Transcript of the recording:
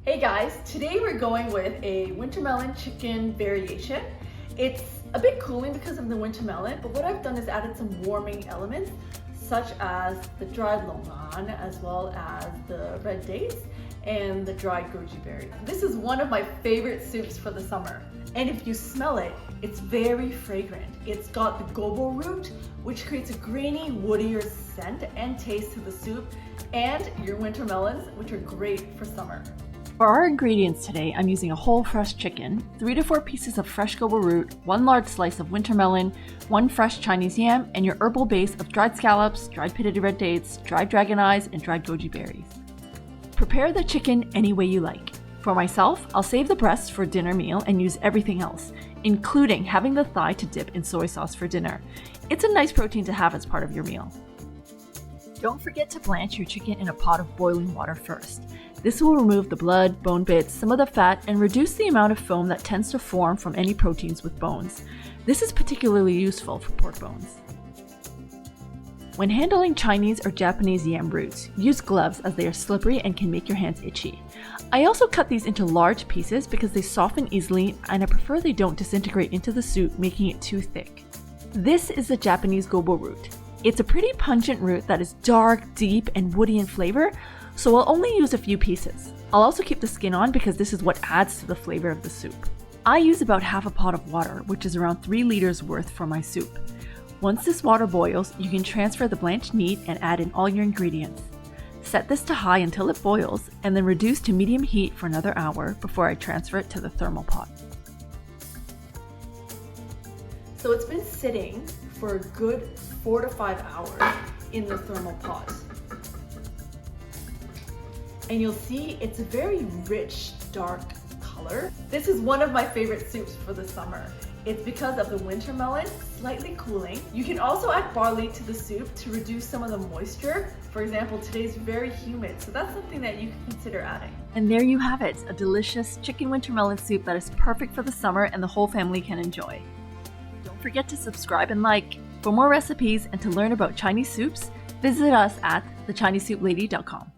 Hey guys, today we're going with a wintermelon chicken variation. It's a bit cooling because of the wintermelon, but what I've done is added some warming elements such as the dried longan as well as the red dates and the dried goji berry. This is one of my favorite soups for the summer. And if you smell it, it's very fragrant. It's got the gobo root, which creates a grainy, woodier scent and taste to the soup, and your winter melons, which are great for summer. For our ingredients today, I'm using a whole fresh chicken, 3 to 4 pieces of fresh gobo root, 1 large slice of wintermelon, 1 fresh Chinese yam, and your herbal base of dried scallops, dried pitted red dates, dried dragon eyes, and dried goji berries. Prepare the chicken any way you like. For myself, I'll save the breast for dinner meal and use everything else, including having the thigh to dip in soy sauce for dinner. It's a nice protein to have as part of your meal. Don't forget to blanch your chicken in a pot of boiling water first. This will remove the blood, bone bits, some of the fat, and reduce the amount of foam that tends to form from any proteins with bones. This is particularly useful for pork bones. When handling Chinese or Japanese yam roots, use gloves as they are slippery and can make your hands itchy. I also cut these into large pieces because they soften easily and I prefer they don't disintegrate into the soup, making it too thick. This is the Japanese gobo root. It's a pretty pungent root that is dark, deep, and woody in flavor, so I'll only use a few pieces. I'll also keep the skin on because this is what adds to the flavor of the soup. I use about half a pot of water, which is around 3 liters worth for my soup. Once this water boils, you can transfer the blanched meat and add in all your ingredients. Set this to high until it boils, and then reduce to medium heat for another hour before I transfer it to the thermal pot. So it's been sitting for a good 4 to 5 hours in the thermal pot. And you'll see it's a very rich, dark color. This is one of my favorite soups for the summer. It's because of the winter melon, slightly cooling. You can also add barley to the soup to reduce some of the moisture. For example, today's very humid, so that's something that you can consider adding. And there you have it, a delicious chicken winter melon soup that is perfect for the summer and the whole family can enjoy. Don't forget to subscribe and like. For more recipes and to learn about Chinese soups, visit us at thechinesesouplady.com.